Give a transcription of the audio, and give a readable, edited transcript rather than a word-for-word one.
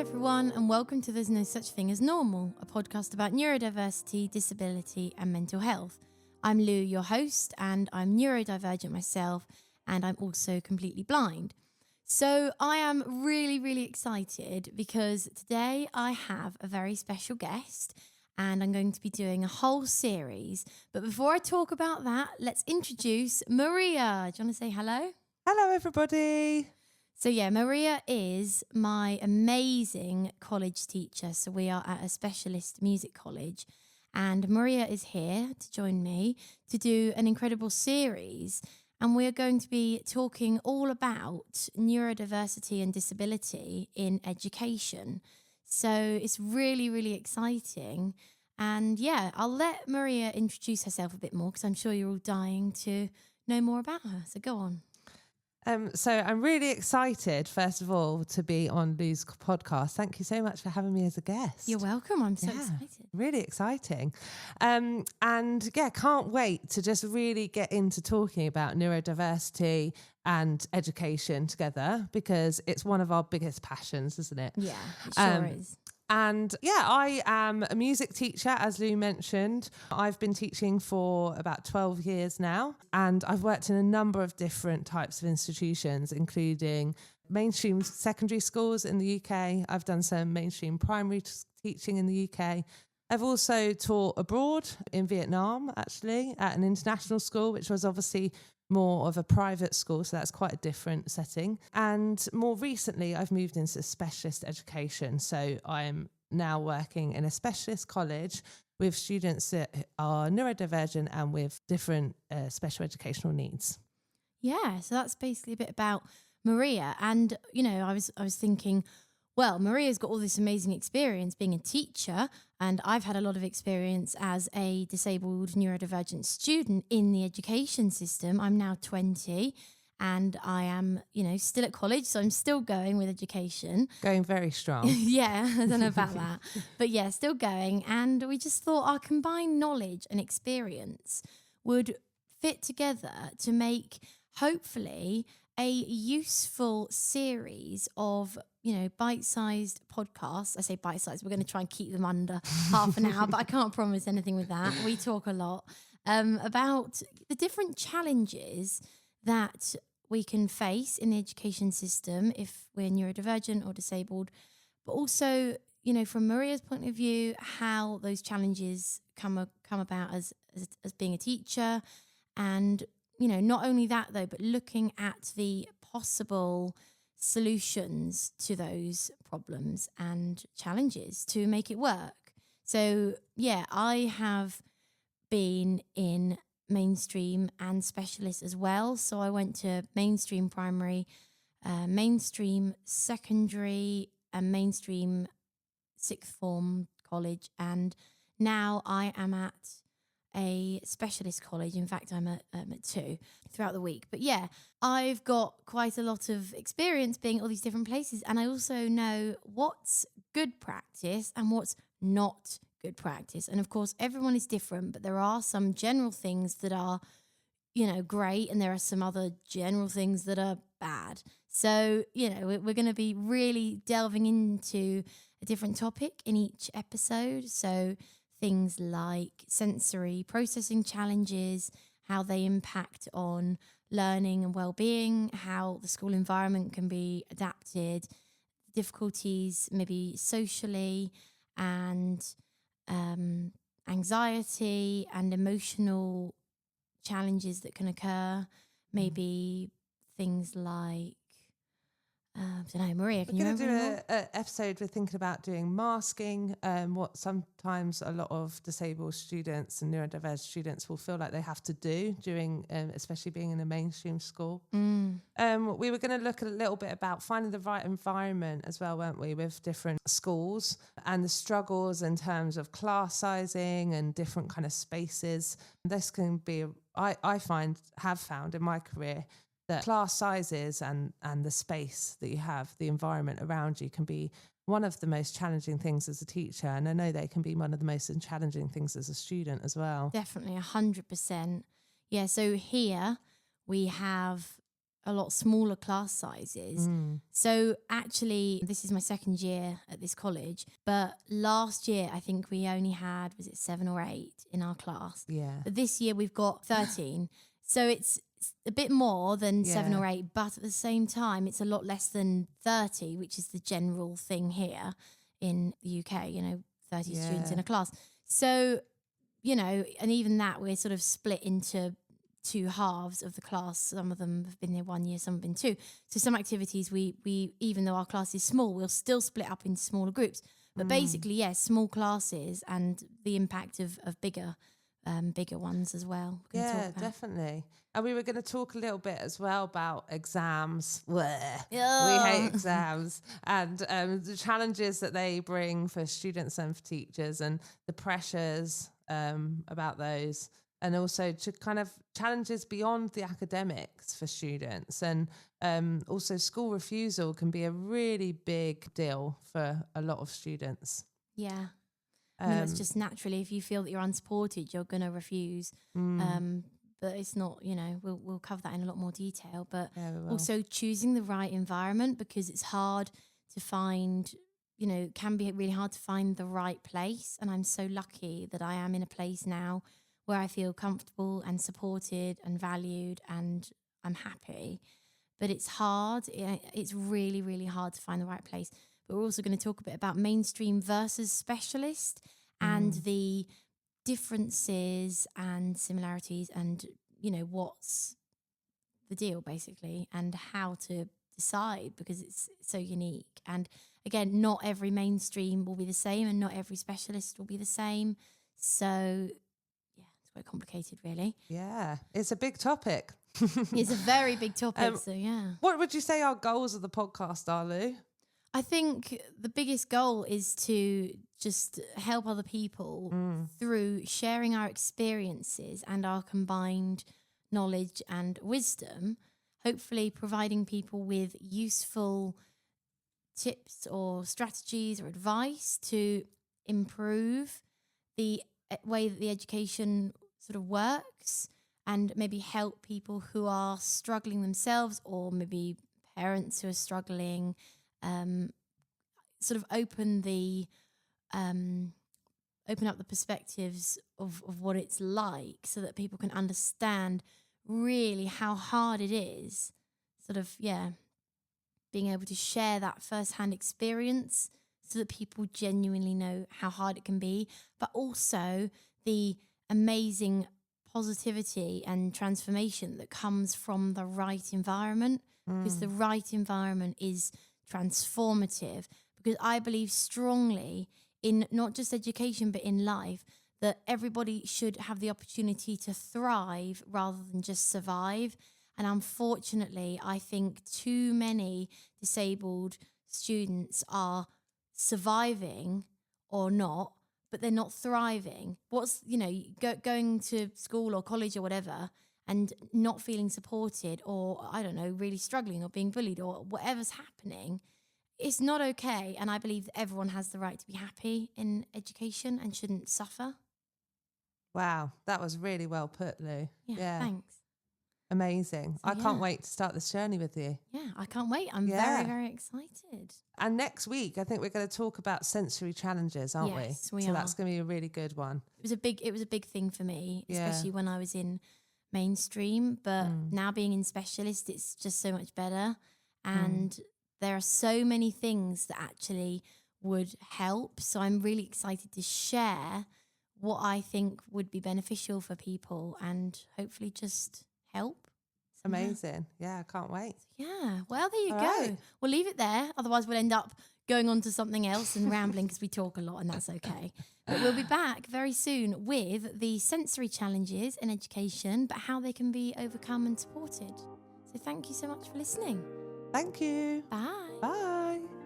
everyone, and welcome to There's No Such Thing as Normal, a podcast about neurodiversity, disability, and mental health. I'm Lou, your host, and I'm neurodivergent myself, and I'm also completely blind. So I am really excited because today I have a very special guest, and I'm going to be doing a whole series. But before I talk about that, let's introduce Maria. Do you want to say hello? Hello, everybody. So Maria is my amazing college teacher. So we are at a specialist music college, and Maria is here to join me to do an incredible series. And we are going to be talking all about neurodiversity and disability in education. So it's really exciting. And I'll let Maria introduce herself a bit more because I'm sure you're all dying to know more about her. So go on. So I'm really excited, first of all, to be on Lou's podcast. Thank you so much for having me as a guest. You're welcome. I'm so excited. Really exciting. Can't wait to just really get into talking about neurodiversity and education together because it's one of our biggest passions, isn't it? Yeah, it sure is. And I am a music teacher, as Lou mentioned. I've been teaching for about 12 years now, and I've worked in a number of different types of institutions, including mainstream secondary schools in the UK. I've done some mainstream primary teaching in the UK. I've also taught abroad in Vietnam, actually, at an international school, which was obviously more of a private school, so that's quite a different setting. And more recently, I've moved into specialist education. So I'm now working in a specialist college with students that are neurodivergent and with different special educational needs. Yeah, so that's basically a bit about Maria. And, I was thinking, well, Maria's got all this amazing experience being a teacher, and I've had a lot of experience as a disabled neurodivergent student in the education system. I'm now 20 and I am, still at college, so I'm still going with education. Going very strong. Yeah, I don't know about that. But still going. And we just thought our combined knowledge and experience would fit together to make, hopefully, a useful series of bite-sized podcasts. I say bite-sized, we're going to try and keep them under half an hour, but I can't promise anything with that. We talk a lot about the different challenges that we can face in the education system if we're neurodivergent or disabled, but also, from Maria's point of view, how those challenges come about as being a teacher. And, not only that though, but looking at the possible solutions to those problems and challenges to make it work. So I have been in mainstream and specialist as well. So I went to mainstream primary, mainstream secondary, and mainstream sixth form college, and now I am at a specialist college. In fact, I'm at 2 throughout the week. But I've got quite a lot of experience being at all these different places, and I also know what's good practice and what's not good practice. And of course, everyone is different, but there are some general things that are, great, and there are some other general things that are bad. So, we're going to be really delving into a different topic in each episode. So things like sensory processing challenges, how they impact on learning and well-being, how the school environment can be adapted, difficulties maybe socially, and anxiety and emotional challenges that can occur. Maybe things like, I don't know, Maria, can you remember? We're going to do an episode we're thinking about doing masking, what sometimes a lot of disabled students and neurodiverse students will feel like they have to do during, especially being in a mainstream school. We were going to look a little bit about finding the right environment as well, weren't we, with different schools and the struggles in terms of class sizing and different kind of spaces. This can be, have found in my career, that class sizes and the space that you have, the environment around you, can be one of the most challenging things as a teacher. And I know they can be one of the most challenging things as a student as well. Definitely, 100%. Yeah, so here we have a lot smaller class sizes. So actually, this is my second year at this college, but last year I think we only had, was it 7 or 8 in our class? Yeah. But this year we've got 13. So it's a bit more than 7 Yeah. or 8, but at the same time, it's a lot less than 30, which is the general thing here in the UK, 30 students in a class. So, and even that, we're sort of split into 2 halves of the class. Some of them have been there 1 year, some have been 2. So some activities we even though our class is small, we'll still split up into smaller groups. But basically, yes, small classes and the impact of bigger ones as well. Yeah, definitely. And we were going to talk a little bit as well about exams. Blech. We hate exams, and the challenges that they bring for students and for teachers, and the pressures about those, and also to kind of challenges beyond the academics for students. And also school refusal can be a really big deal for a lot of students. Yeah. I mean, that's just naturally, if you feel that you're unsupported, you're going to refuse. But it's not, we'll cover that in a lot more detail. But also choosing the right environment, because it's hard to find, can be really hard to find the right place. And I'm so lucky that I am in a place now where I feel comfortable and supported and valued and I'm happy. But it's hard. It's really, really hard to find the right place. But we're also going to talk a bit about mainstream versus specialist and the differences and similarities and, what's the deal basically, and how to decide, because it's so unique. And again, not every mainstream will be the same and not every specialist will be the same. So yeah, it's quite complicated really. Yeah, it's a big topic. It's a very big topic. So yeah. What would you say our goals of the podcast are, Lou? I think the biggest goal is to just help other people through sharing our experiences and our combined knowledge and wisdom, hopefully providing people with useful tips or strategies or advice to improve the way that the education sort of works, and maybe help people who are struggling themselves, or maybe parents who are struggling, sort of open up the perspectives of what it's like, so that people can understand really how hard it is, sort of, being able to share that first-hand experience so that people genuinely know how hard it can be, but also the amazing positivity and transformation that comes from the right environment, because the right environment is transformative. Because I believe strongly in not just education but in life, that everybody should have the opportunity to thrive rather than just survive. And unfortunately, I think too many disabled students are surviving or not, but they're not thriving. What's, going to school or college or whatever and not feeling supported, or, I don't know, really struggling or being bullied or whatever's happening. It's not okay. And I believe that everyone has the right to be happy in education and shouldn't suffer. Wow, that was really well put, Lou. Yeah. Thanks. Amazing. I can't wait to start this journey with you. Yeah, I can't wait. I'm very, very excited. And next week, I think we're going to talk about sensory challenges, aren't we? Yes, we so are. That's going to be a really good one. It was a big thing for me, especially when I was in mainstream. But now being in specialist, it's just so much better. And there are so many things that actually would help. So I'm really excited to share what I think would be beneficial for people and hopefully just help. So, amazing. Yeah, I can't wait. Yeah. Well, there you All go. right. We'll leave it there. Otherwise, we'll end up going on to something else and rambling because we talk a lot, and that's okay. But we'll be back very soon with the sensory challenges in education, but how they can be overcome and supported. So thank you so much for listening. Thank you. Bye. Bye.